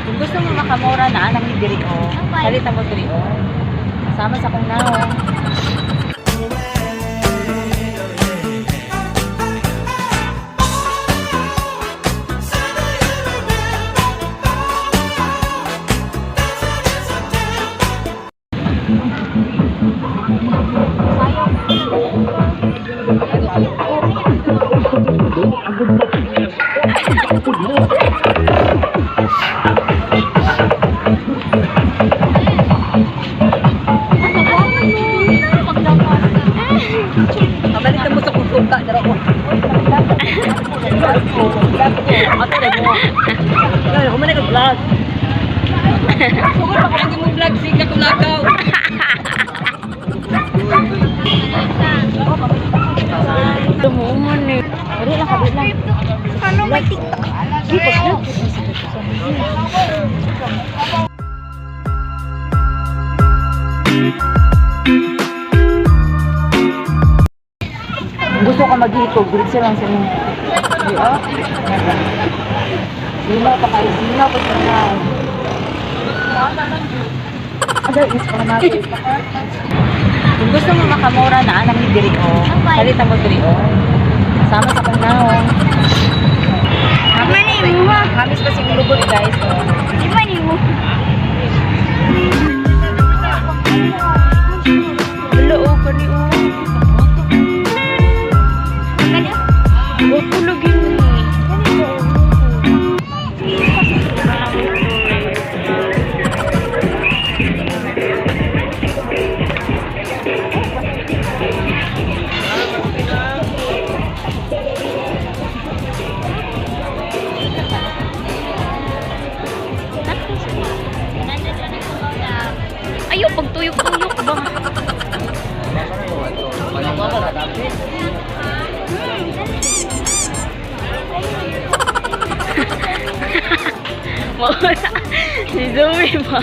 Kung gusto mo makamura na anang ni diri o. Salita mo diri o. Kasama sa kong naong. Pabalik mo sa kusuka daro ko. Ato na mo. Ay, ko man nag-vlog. Sugod pa kang mo vlog sigla ko lagaw. Tumuman ni. Ari lang kabit lang. Ano may TikTok? Gusto ka maghikog, diretso lang sa inyo. Di ba? Sinaw pa kayo, sinaw pa sa mga. Agad, is pa natin. Kung gusto mo makamura na anang ni diri o. Salita mo diri o. Kasama sa kong naong. Hamis pa sing lubot guys. Di man mo. Hello, ka ni o. Opo lagi mo ni. Ayaw, pagtuyok-tuyok ba? Mawala. Si Zoe ba?